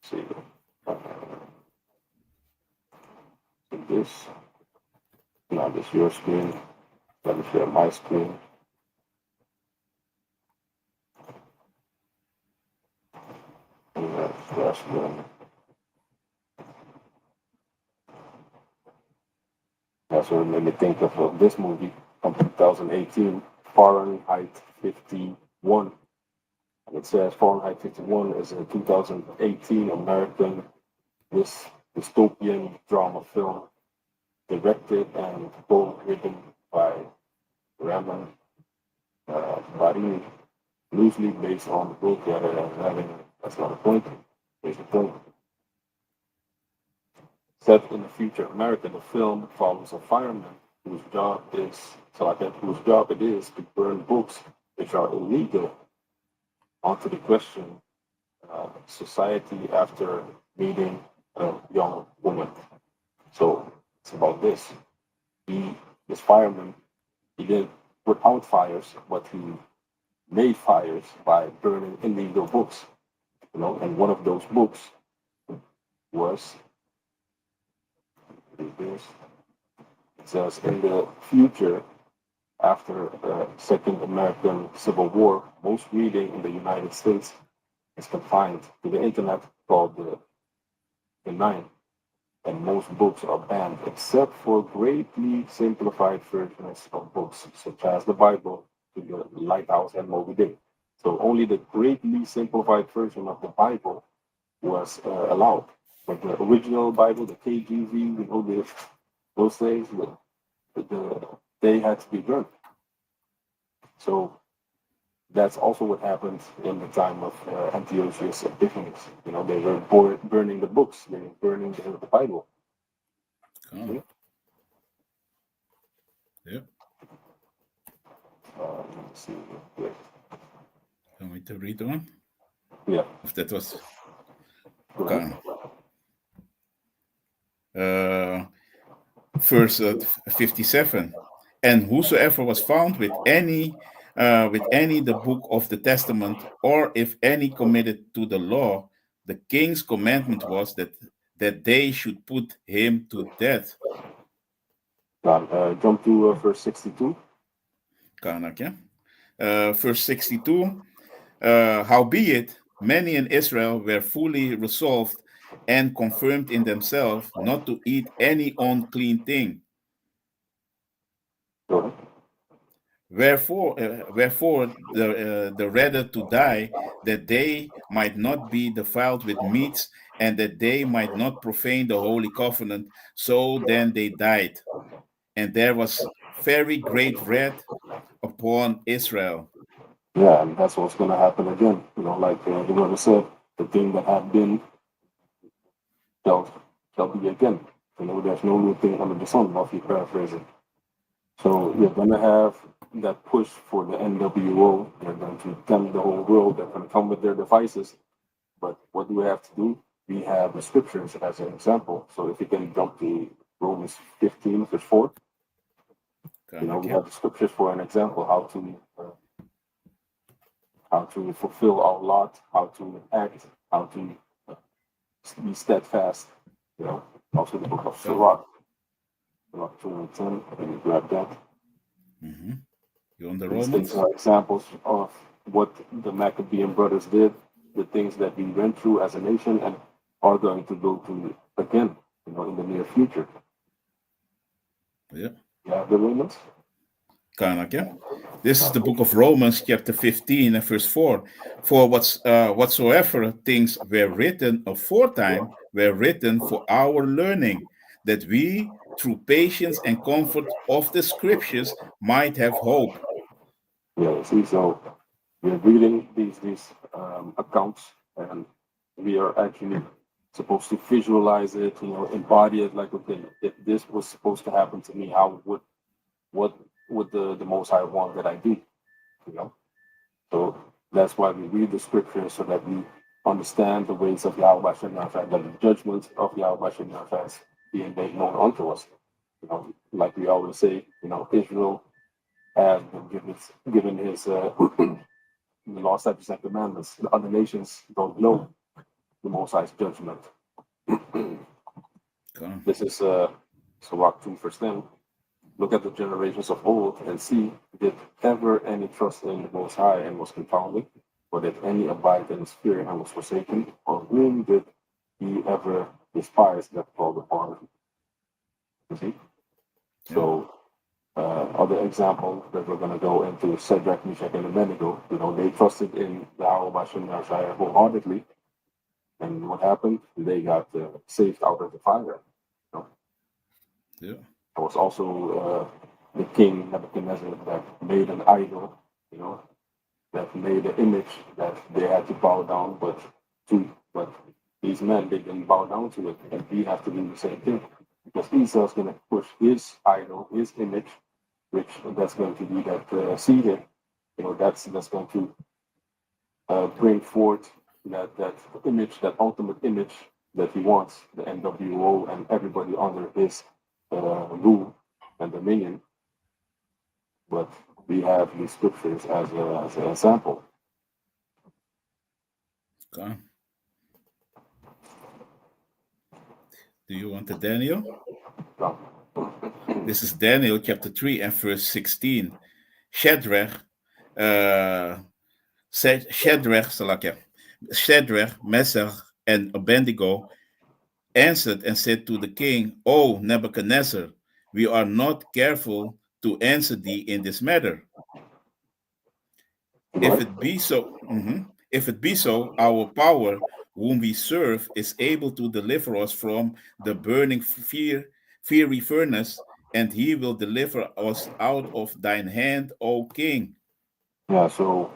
See, uh, this, now this your screen. Let me share my screen. And that's the, that's what made me think of this movie from 2018, Fahrenheit 51. And it says Fahrenheit 51 is a 2018 American this dystopian drama film directed and co-written by Raman Barini, loosely based on the book that having that's not a point. Here's the point. Set in the future America, the film follows a fireman whose job it is to burn books which are illegal. Onto the question, society after meeting a young woman. So it's about this. This fireman, he didn't put out fires, but he made fires by burning illegal books. And one of those books was this. It says in the future, after the Second American Civil War, most reading in the United States is confined to the internet called the Nine, and most books are banned except for greatly simplified versions of books, such as the Bible, to the Lighthouse and Moby Dick. So only the greatly simplified version of the Bible was allowed. But the original Bible, the KJV, those things, they had to be burned. So That's also what happened in the time of Antiochus Epiphanes. They were burning the books, they were burning the Bible. Oh, See? yeah. Let me see. Yeah. Want me to read on? Yeah. If that was Go ahead. okay. Uh, verse 57. And whosoever was found with any the book of the testament, or if any committed to the law, the king's commandment was that they should put him to death. Now, jump to verse 62. Kan ik, ja? Verse 62. Howbeit, many in Israel were fully resolved and confirmed in themselves not to eat any unclean thing. Go ahead. Wherefore the rather to die, that they might not be defiled with meats, and that they might not profane the holy covenant. So then they died, and there was very great wrath upon Israel. Yeah, and that's what's going to happen again. Like the word said, the thing that had been shall, shall be again. There's no new thing under the sun, if you paraphrase it. So you're going to have that push for the NWO. They're going to tempt the whole world. They're going to come with their devices. But what do we have to do? We have the scriptures as an example. So if you can jump to Romans 15, verse 4, we have the scriptures for an example how to fulfill our lot, how to act, how to be steadfast. Also the book of Sirach, Sirach 2 and 10. Let me grab that. Mm-hmm. You on the These Romans? things are examples of what the Maccabean brothers did, the things that we went through as a nation and are going to go through again, in the near future. Yeah. Yeah, the Romans. Yeah. This is the book of Romans, chapter 15 and verse 4. For whatsoever things were written aforetime were written for our learning, that we, through patience and comfort of the scriptures, might have hope. Yeah, see, so we're reading these accounts, and we are actually supposed to visualize it, embody it. Like, okay, if this was supposed to happen to me, what would the Most High want that I do? So that's why we read the scriptures so that we understand the ways of Yahweh Shem Yahweh, that the judgments of Yahweh Shem Yahweh being made known unto us. Like we always say, Israel has been given his the law, statutes, and commandments. The other nations don't know the Most High's judgment. This is Sirach 2 verse 10. Look at the generations of old and see, did ever any trust in the Most High and was confounded? Or did any abide in his fear and was forsaken? Or whom did he ever despise that called upon him? You see? So, other example that we're going to go into Shadrach, Meshach, and Abednego. They trusted in Yahweh wholeheartedly. And what happened? They got saved out of the fire. Yeah. There was also the king Nebuchadnezzar that made an idol, that made an image that they had to bow down, but these men they didn't bow down to it, and we have to do the same thing because Esau's going to push his idol, his image, which that's going to be that seed. That's going to bring forth that image, that ultimate image that he wants, the NWO and everybody under his rule and dominion. But we have these scriptures as an example. Okay. Do you want the Daniel? No. This is Daniel chapter 3 and verse 16. Shadrach, Meshach, and Abednego answered and said to the king, O Nebuchadnezzar, we are not careful to answer thee in this matter. If it be so, if it be so, our power, whom we serve, is able to deliver us from the burning fiery furnace, and he will deliver us out of thine hand, O king. Yeah, so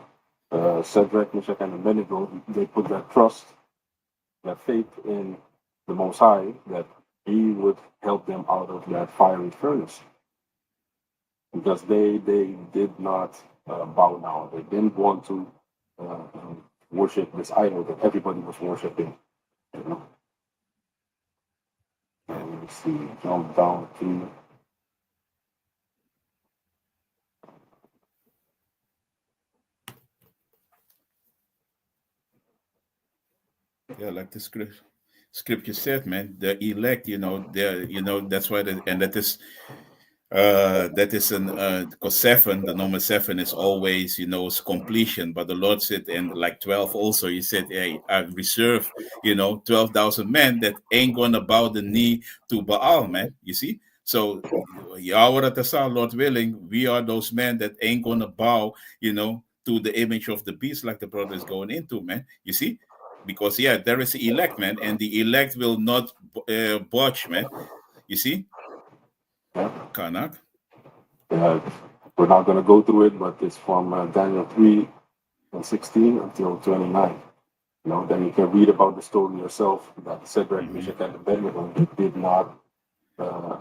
Shadrach, Meshach, and Abednego, they put their trust, their faith in the Most High that He would help them out of that fiery furnace because they did not bow down. They didn't want to worship this idol that everybody was worshiping. You know? And let me see, jump down to Yeah, like the scripture said, man, the elect, that's why and that is an because seven, the number seven is always, it's completion. But the Lord said, and like 12 also, He said, hey, I reserve, 12,000 men that ain't gonna bow the knee to Baal, man. You see? So Yahweh Tasa, Lord willing, we are those men that ain't gonna bow, to the image of the beast like the brother is going into, man. You see? Because yeah, there is the elect, man, and the elect will not budge, man. You see? yeah. Kanak. Uh, we're not going to go through it, but it's from Daniel 3 and 16 until 29. Then you can read about the story yourself that Shadrach, Mm-hmm. Meshach, and Abednego did not uh,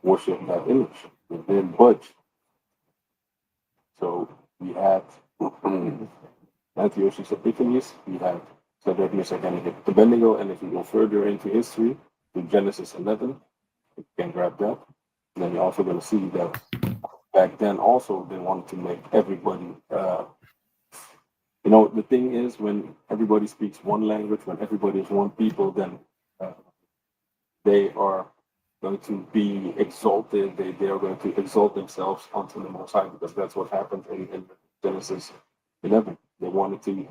worship that image. They didn't budge. So we had Antiochus Epiphanes, we had Shadrach, Meshach, and Abednego, and if you go further into history, to Genesis 11, you can grab that. And then you're also going to see that back then also they wanted to make everybody the thing is when everybody speaks one language, when everybody is one people, then uh, they are going to be exalted. They are going to exalt themselves onto the Most High because that's what happened in Genesis 11. They wanted to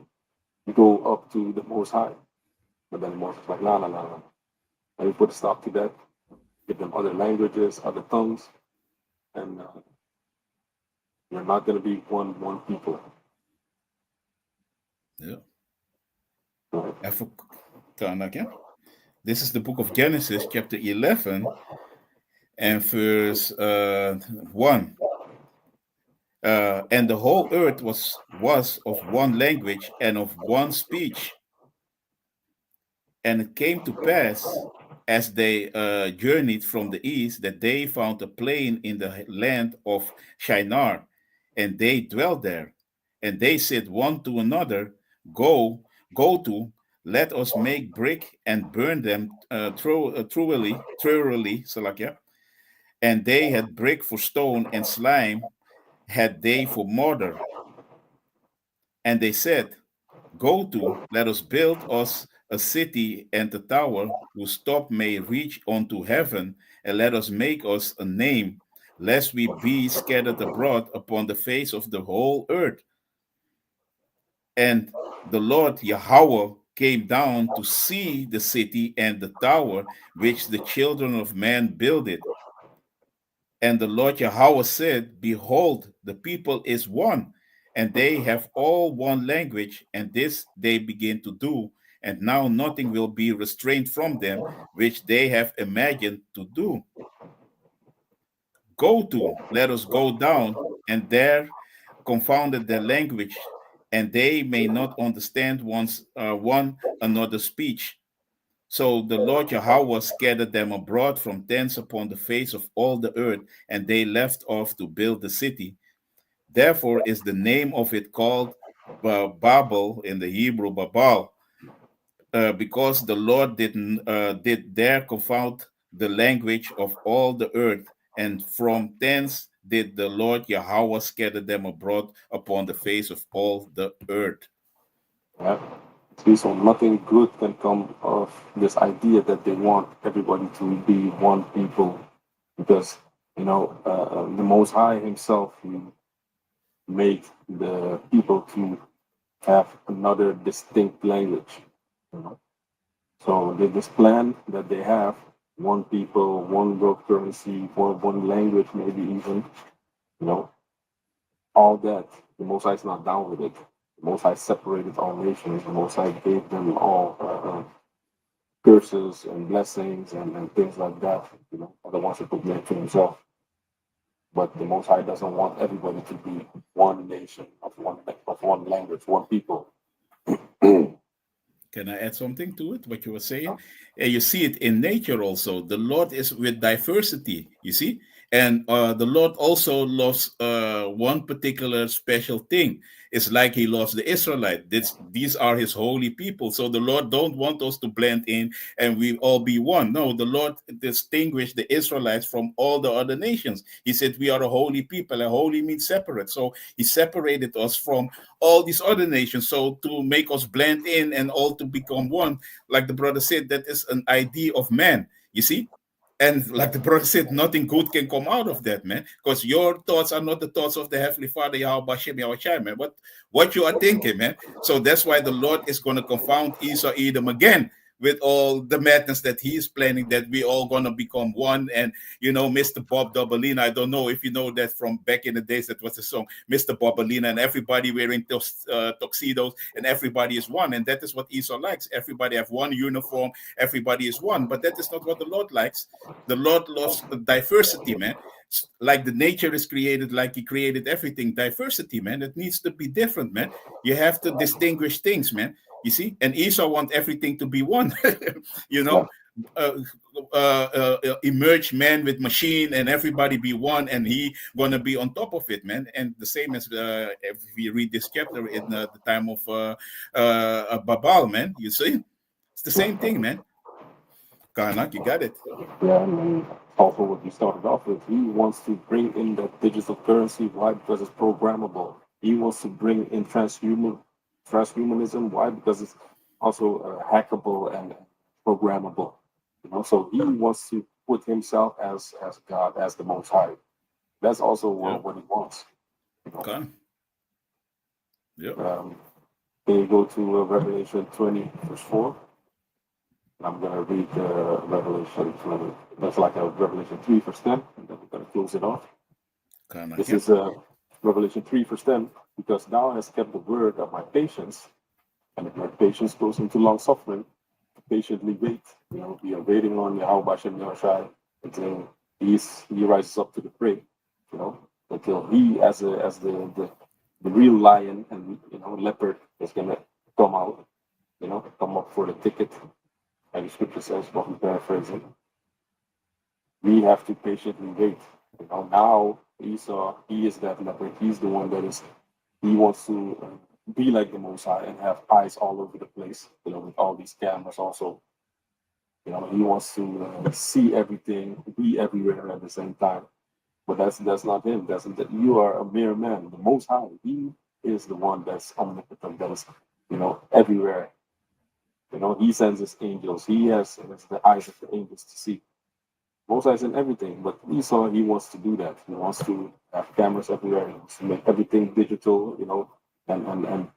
go up to the Most High, but then the Most was like, no, no, no, no. And we put a stop to that, give them other languages, other tongues, and you're not going to be one people. Yeah. Right? Even Kanak, yeah. This is the book of Genesis, chapter 11, and verse 1. And the whole earth was of one language and of one speech. And it came to pass, as they journeyed from the east, that they found a plain in the land of Shinar, and they dwelt there. And they said one to another, Go, go to, let us make brick and burn them thoroughly, Salakia. And they had brick for stone, and slime had they for mortar. And they said, Go to, let us build us a city and a tower whose top may reach unto heaven, and let us make us a name, lest we be scattered abroad upon the face of the whole earth. And the Lord Yahweh came down to see the city and the tower which the children of man builded. And the Lord Yahweh said, Behold, the people is one, and they have all one language, and this they begin to do. And now nothing will be restrained from them, which they have imagined to do. Go to, let us go down, and there confounded their language, and they may not understand one another's speech. So the Lord Yahweh scattered them abroad from thence upon the face of all the earth, and they left off to build the city. Therefore is the name of it called Babel in the Hebrew, Babal, because the Lord did there confound the language of all the earth, and from thence did the Lord Yahweh scatter them abroad upon the face of all the earth. Yeah. See, so nothing good can come of this idea that they want everybody to be one people, because the Most High Himself He made the people to have another distinct language. You know? So this plan that they have, one people, one world currency, one language, maybe even, you know, all that. The Most High is not down with it. The Most High separated all nations. The Most High gave them all curses and blessings and things like that. All the ones he put there to Himself. But the Most High doesn't want everybody to be one nation of one language, one people. Can I add something to it? What you were saying, and you see it in nature also. The Lord is with diversity. You see, and the Lord also loves one particular special thing. It's like He loves the Israelite. These are His holy people. So the Lord don't want us to blend in and we all be one. No, the Lord distinguished the Israelites from all the other nations. He said we are a holy people. And holy means separate. So He separated us from all these other nations. So to make us blend in and all to become one, like the brother said, that is an idea of man. You see? And like the brother said, nothing good can come out of that, man. Because your thoughts are not the thoughts of the Heavenly Father, Yahweh Shem Yahushai, man. What you are thinking, man. So that's why the Lord is going to confound Esau Edom again with all the madness that he is planning, that we all going to become one. And, Mr. Bob Dobalina, I don't know if you know that from back in the days, that was the song, Mr. Bobalina, and everybody wearing tuxedos, and everybody is one. And that is what Esau likes. Everybody have one uniform, everybody is one. But that is not what the Lord likes. The Lord loves diversity, man. Like the nature is created, like He created everything. Diversity, man. It needs to be different, man. You have to distinguish things, man. You see, and Esau want everything to be one. you Yeah, know, emerge man with machine, and everybody be one, and he gonna be on top of it, man. And the same as if we read this chapter in the time of Babal, man. You see, it's the yeah, same thing, man. Karnak, you got it. yeah. And then also, what you started off with, he wants to bring in that digital currency. Why? Because it's programmable. He wants to bring in transhumanism. Why? Because it's also hackable and programmable. So he wants to put himself as God, as the Most High. That's also Yeah. what he wants. You know. Okay. Yeah. Then you go to Revelation 20, verse 4. I'm going to read Revelation 20. That's like a Revelation 3, verse 10. And then we're going to close it off. Karnak. This Yeah. is Revelation 3, verse 10. Because thou hast kept the word of my patience, and if my patience goes into long suffering, patiently wait. We are waiting on Yahweh Shem Yahushai until he rises up to the prey. Until he, as the real lion and leopard, is gonna come out. Come up for the ticket. And the scripture says, what we paraphrasing, we have to patiently wait. Now Esau, he is that leopard. He's the one he wants to be like the Most High and have eyes all over the place. With all these cameras also. He wants to see everything, be everywhere at the same time. But that's not him. You are a mere man. The Most High, He is the one that's omnipotent, that is, everywhere. He sends His angels. He has the eyes of the angels to see. Most High is in everything, but Esau, he wants to do that. He wants to have cameras everywhere. He wants to make everything digital, and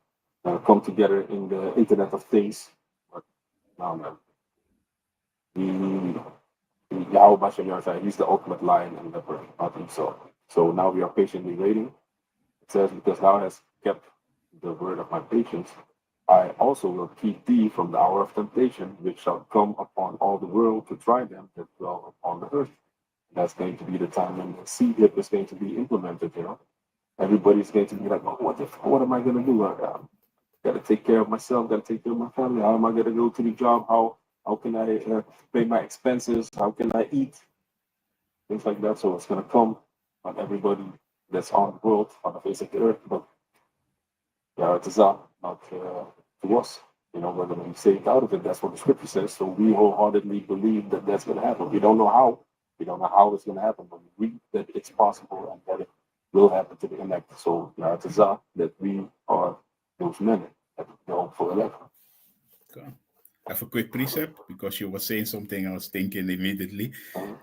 come together in the Internet of Things. But no, man. Yahweh Bashem Yahushua, he's the ultimate lion and leopard, not Esau. So now we are patiently waiting. It says, because thou hast kept the word of my patience, I also will keep thee from the hour of temptation, which shall come upon all the world to try them that dwell upon the earth. That's going to be the time when the seed hip is going to be implemented, Everybody's going to be like, oh, what am I going to do? I got to take care of myself, got to take care of my family. How am I going to go to the job? How can I pay my expenses? How can I eat? Things like that. So it's going to come on everybody that's on the world, on the face of the earth. But yeah, it is not to us. We're going to be saved out of it. That's what the scripture says. So we wholeheartedly believe that that's going to happen. We don't know how. We don't know how it's going to happen, but we read that it's possible and that it will happen to the elect. So yeah, it is that we are those men that go for elect. Okay. I have a quick precept because you were saying something I was thinking immediately.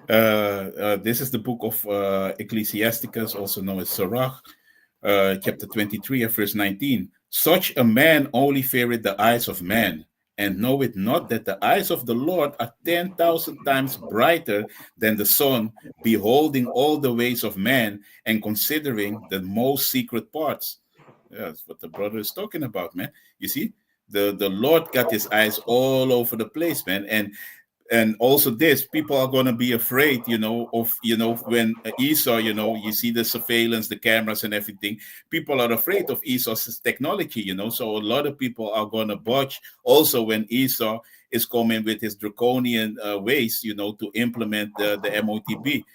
This is the book of Ecclesiasticus, also known as Sirach, chapter 23 and verse 19. Such a man only feareth the eyes of man, and knoweth not that the eyes of the Lord are 10,000 times brighter than the sun, beholding all the ways of man and considering the most secret parts. Yeah, that's what the brother is talking about, man. You see, the Lord got His eyes all over the place, man, and And also this, people are going to be afraid, of, when Esau, you see the surveillance, the cameras and everything. People are afraid of Esau's technology, so a lot of people are going to watch also when Esau is coming with his draconian ways, to implement the MOTB.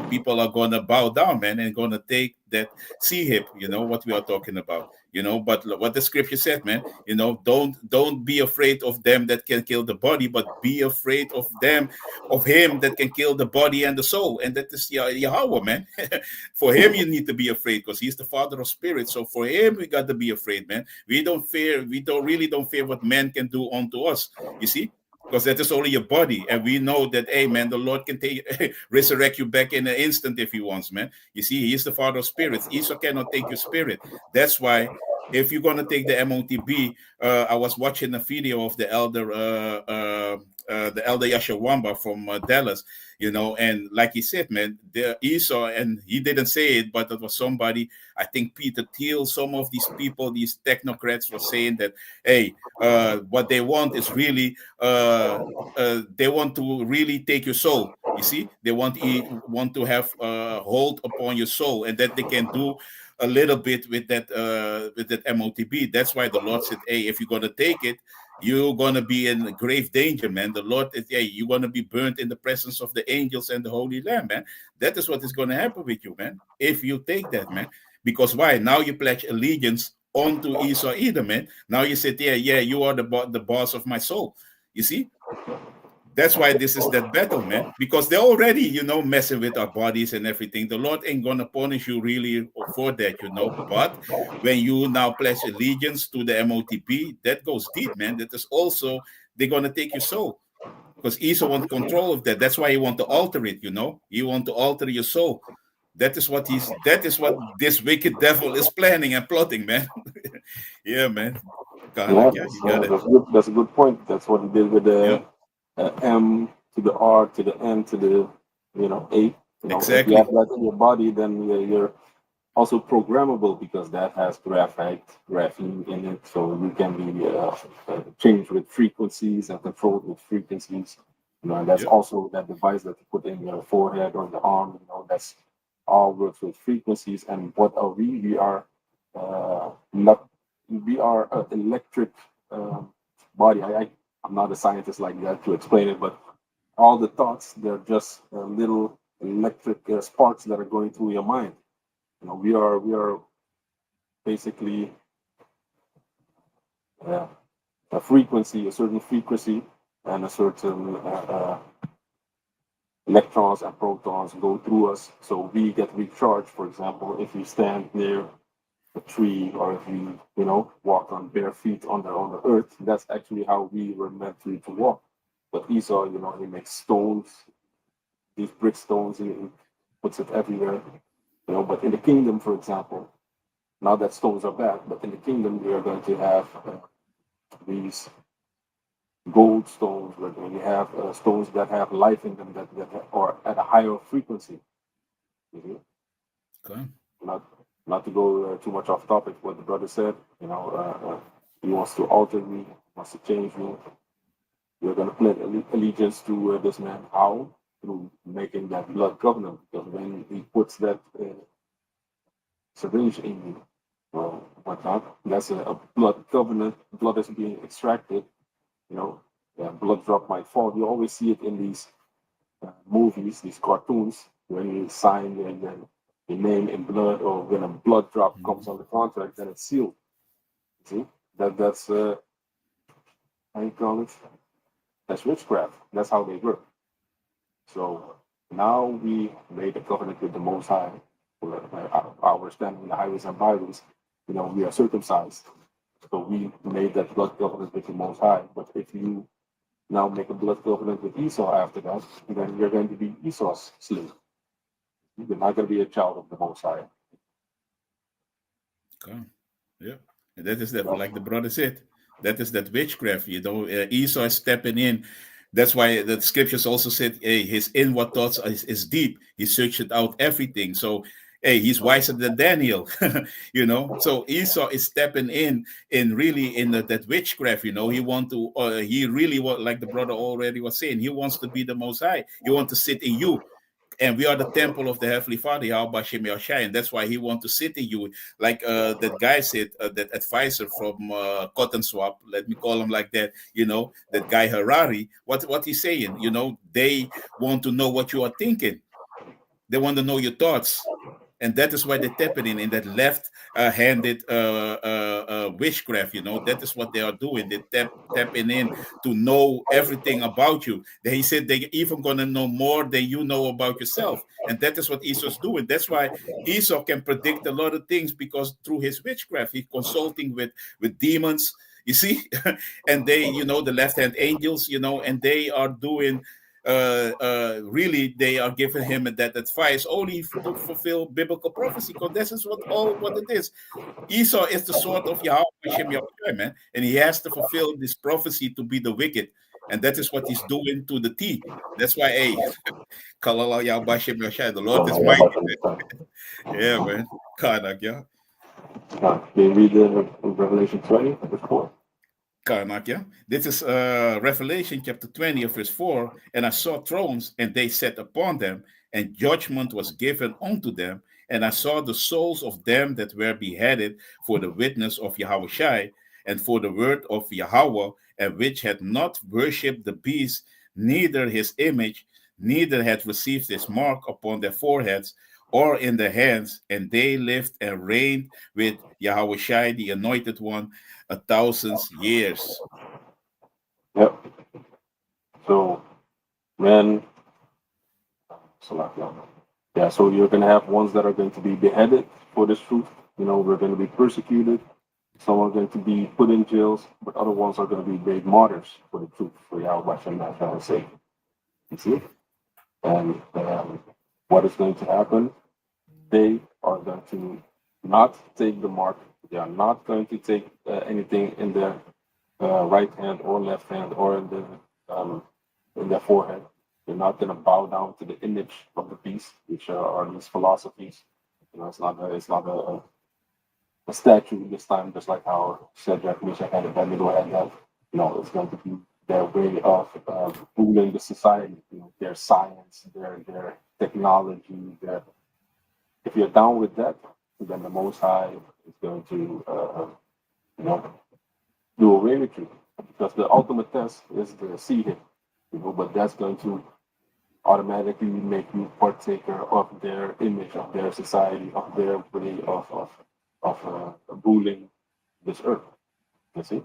People are going to bow down, man, and going to take that C-hip, what we are talking about. But what the scripture said, man, don't be afraid of them that can kill the body, but be afraid of them, of him that can kill the body and the soul, and that is Yahweh, man. For him you need to be afraid, because he's the father of spirits. So for him we got to be afraid, man. We don't fear what man can do unto us, you see, because that is only your body, and we know that, hey, man, the Lord can take resurrect you back in an instant if he wants, man. You see, he is the father of spirits. Esau cannot take your spirit. That's why, if you're going to take the MOTB, I was watching a video of the elder Yashawamba from Dallas, and like he said, man, the Esau, and he didn't say it, but it was somebody, I think Peter Thiel, some of these people, these technocrats were saying that, hey, what they want is really, they want to really take your soul. You see, they want to have hold upon your soul, and that they can do a little bit with that MOTB. That's why the Lord said, hey, if you're gonna take it, you're gonna be in grave danger, man. The Lord is, hey, you're gonna be burnt in the presence of the angels and the Holy Lamb, man. That is what is gonna happen with you, man, if you take that, man. Because why? Now you pledge allegiance onto Esau Edom, man. Now you said, yeah, you are the boss of my soul. You see? That's why this is that battle, man. Because they're already, messing with our bodies and everything. The Lord ain't gonna punish you really for that, But when you now pledge allegiance to the MOTP, that goes deep, man. That is also, they're gonna take your soul. Because Esau wants control of that. That's why he want to alter it, He want to alter your soul. That is what this wicked devil is planning and plotting, man. Yeah, man. Yeah, Yeah, you got it. that's good. That's a good point. That's what he did with Yeah, the M to the R to the N to the A. If you have exactly. that in your body, then you're also programmable, because that has graphene in it, so you can be changed with frequencies and controlled with frequencies. And that's Yep. also that device that you put in your forehead or your arm. That's all works with frequencies. And what are we? We are not. We are an electric body. I'm not a scientist like that to explain it, but all the thoughts, they're just little electric sparks that are going through your mind. We are basically uh, a frequency, a certain frequency, and a certain electrons and protons go through us. So we get recharged. For example, if you stand near a tree, or if you walk on bare feet on the earth, that's actually how we were meant to walk. But Esau, he makes stones, these brick stones, he puts it everywhere. But in the kingdom, for example, not that stones are bad, but in the kingdom we are going to have these gold stones. We're going to have stones that have life in them, that are at a higher frequency. Mhm. Okay. Not not to go too much off topic. What the brother said, he wants to alter me, wants to change me. We're going to pledge allegiance to this man. How? Through making that blood covenant. Because when he puts that syringe in you, whatnot, that's a blood covenant. Blood is being extracted. You know, blood drop might fall. You always see it in these movies, these cartoons, when you sign your name in blood, or when a blood drop comes Mhm. on the contract, then it's sealed. See, that's how you call it? That's witchcraft. That's how they work. So now we made a covenant with the Most High. For our standing in the highways and byways, we are circumcised. So we made that blood covenant with the Most High. But if you now make a blood covenant with Esau after that, then you're going to be Esau's slave. You're not going to be a child of the Most High. Okay. Yeah. And that is that, So, like the brother said, that is that witchcraft. Esau is stepping in. That's why the scriptures also said, hey, his inward thoughts is deep. He searched out everything. So Hey, he's wiser than Daniel, So Esau is stepping in really in that witchcraft. He want to, he really want, like the brother already was saying, he wants to be the Most High. He want to sit in you, and we are the temple of the Heavenly Father, Yahweh Shem Yahushai, and that's why He want to sit in you. Like that guy said, that advisor from Cotton Swap, let me call him like that. That guy Harari. What he's saying? They want to know what you are thinking. They want to know your thoughts, and that is why they tap it in that left-handed witchcraft. That is what they are doing. They tapping in to know everything about you. He said they even gonna know more than you know about yourself, and that is what Esau's doing. That's why Esau can predict a lot of things, because through his witchcraft, he's consulting with demons. You see, and they, the left-hand angels, and they are doing really they are giving him that advice only to fulfill biblical prophecy, because this is what it is. Esau is the sword of Yahweh Shem Yahushua, man, and he has to fulfill this prophecy to be the wicked, and that is what he's doing to the T. That's why, hey, Kalala Yahweh Shem Yahushua, the Lord is mighty, man. Yeah, man. Kanak, yeah. Can you read the Revelation 20, verse 4? Karnak, yeah. This is Revelation chapter 20 of verse 4. And I saw thrones, and they sat upon them, and judgment was given unto them. And I saw the souls of them that were beheaded for the witness of Yahushai, and for the word of Yahweh, and which had not worshipped the beast, neither his image, neither had received his mark upon their foreheads or in their hands, and they lived and reigned with Yahushai, the anointed one, 1,000 years. Yep. So, man, yeah, so you're going to have ones that are going to be beheaded for this truth. We're going to be persecuted. Some are going to be put in jails, but other ones are going to be made martyrs for the truth, for Yahweh Shemash's sake. You see? And what is going to happen? They are going to not take the mark. They are not going to take anything in their right hand or left hand or in their forehead. They're not going to bow down to the image of the beast, which are these philosophies. It's not a statue this time, just like how Shadrach, Meshach, and Abednego had that. It's going to be their way of ruling the society. Their science, their technology. If you're down with that, then the Most High is going to do away with you, because the ultimate test is the see him. But that's going to automatically make you partaker of their image, of their society, of their way of ruling this earth. You see?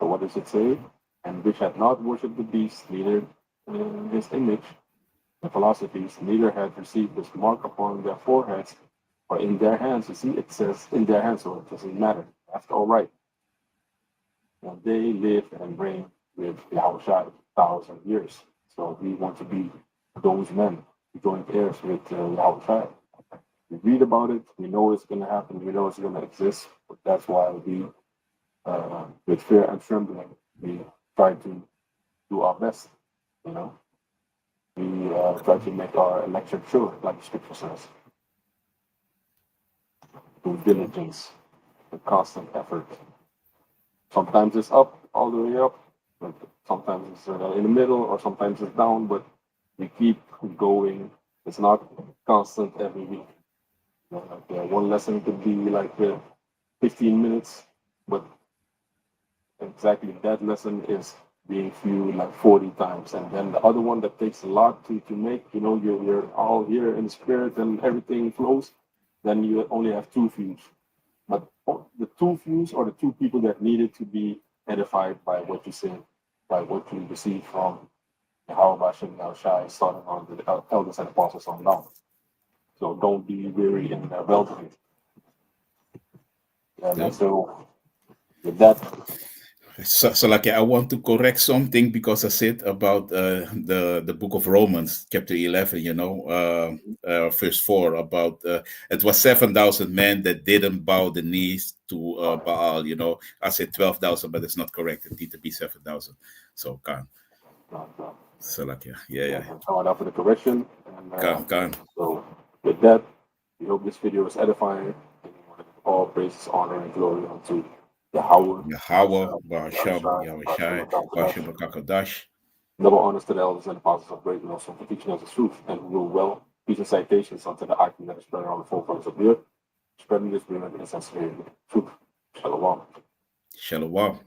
So what does it say? And which had not worshipped the beast, neither his image, the philosophies, neither had received this mark upon their foreheads or in their hands. You see, it says in their hands, so it doesn't matter. That's all right. And they live and reign with Yahushua 1,000 years. So we want to be those men, joint heirs with Yahushua. We read about it, we know it's going to happen, we know it's going to exist, but that's why we, with fear and trembling, we try to do our best, We try to make our election sure, like the scripture says. Through diligence, with constant effort. Sometimes it's up, all the way up, but sometimes it's in the middle, or sometimes it's down, but we keep going. It's not constant every week. One lesson could be like 15 minutes, but exactly that lesson is being viewed like 40 times. And then the other one that takes a lot to make, you're all here in the spirit and everything flows, then you only have 2 views. But the 2 views are the 2 people that needed to be edified by what you said, by what you received from Yahweh Hashem Yahushai, starting on the elders and apostles on down. So don't be weary in well doing. And so with that. So like I want to correct something, because I said about the book of Romans, chapter 11, verse 4, about it was 7,000 men that didn't bow the knees to Baal. I said 12,000, but it's not correct. It need to be 7,000. So can. So like yeah. Coming up for the correction. And, Can. So with that, We hope this video is edifying. And we want to give all praises, honor, and glory unto Yahweh, Yahweh, Bahasham, Yahushua, Yahushai, Yahushua, Bahasham Kakadash. double honors to the elders and apostles of great and also for teaching us the truth and who will well teaching citations unto the icon that is spread around the four corners of the earth, spreading this dream of insensitivity. Truth. Shalom. Shalom.